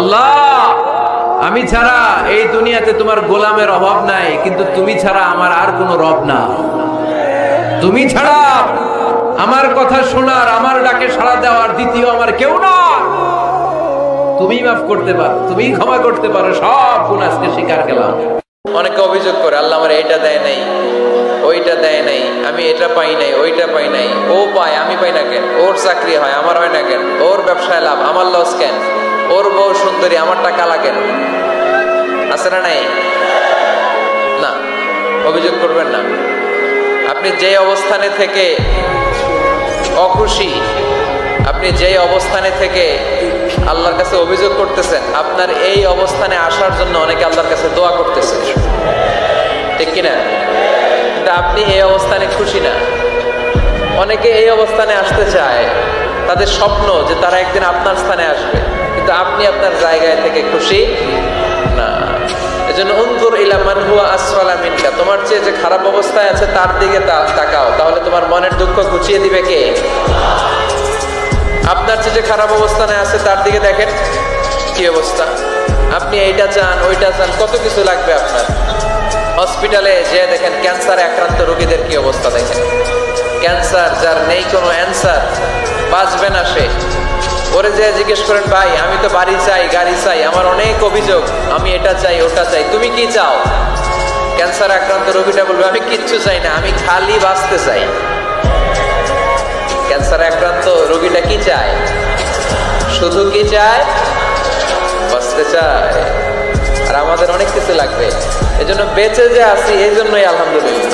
আল্লাহ আমি ছাড়া এই দুনিয়াতে তোমার গোলামের অভাব নাই, কিন্তু তুমি ছাড়া আমার আর কোনো রব না। তুমি ছাড়া আমার কথা শোনার, আমার ডাকে সাড়া দেওয়ার দ্বিতীয় আমার কেউ না। তুমি মাফ করতে পারো, তুমি ক্ষমা করতে পারো, সব গুণ আজকে স্বীকার গেলাম। অনেকে অভিযোগ করে আল্লাহ আমার এইটা দেয় নাই, ওইটা দেয় নাই, আমি এটা পাই নাই, ওইটা পাই নাই। ও পায়, আমি পাই না কেন? ওর চাকরি হয়, আমার হয় না কেন? ওর ব্যবসায় লাভ, আমার লস কেন? ওর বউ সুন্দরী, আমার টাকা লাগেন? আছে না নাই? না, অভিযোগ করবেন না। আপনি যে অবস্থানে থেকে অখুশি, আপনি যে অবস্থানে থেকে আল্লাহর কাছে অভিযোগ করতেছেন, আপনার এই অবস্থানে আসার জন্য অনেকে আল্লাহর কাছে দোয়া করতেছে, ঠিক কিনা? কিন্তু আপনি এই অবস্থানে খুশি না। অনেকে এই অবস্থানে আসতে চায়, তাদের স্বপ্ন যে তারা একদিন আপনার স্থানে আসবে, কিন্তু আপনি আপনার জায়গায় থেকে খুশি না। এজন্য উনজুর ইলা মান হুয়া আসফালা মিনকা, তোমার চেয়ে যে খারাপ অবস্থায় আছে তার দিকে তাকাও, তাহলে তোমার মনের দুঃখ ঘুচিয়ে দিবে কে? আপনার চেয়ে যে খারাপ অবস্থানে আছে তার দিকে দেখেন কি অবস্থা। আপনি এইটা চান, ওইটা চান, কত কিছু লাগবে আপনার। হসপিটালে যে দেখেন ক্যান্সারে আক্রান্ত রোগীদের কি অবস্থা দেখেন। ক্যান্সার যার নেই কোনো অ্যান্সার, বাঁচবে না সে। ওরে যে জিজ্ঞেস করেন ভাই আমি তো বাড়ি চাই, গাড়ি চাই, আমার অনেক অভিযোগ, আমি এটা চাই, ওটা চাই, তুমি কি চাও? ক্যান্সার আক্রান্ত রোগীটা বলবে আমি কিচ্ছু চাই না, আমি খালি বাঁচতে চাই। ক্যান্সার আক্রান্ত রোগীটা কি চায়? শুধু কি চায়? বাঁচতে চায়। আর আমাদের অনেক কিছু লাগবে, এজন্য বেঁচে যে আছি এই জন্যই আলহামদুলিল্লাহ।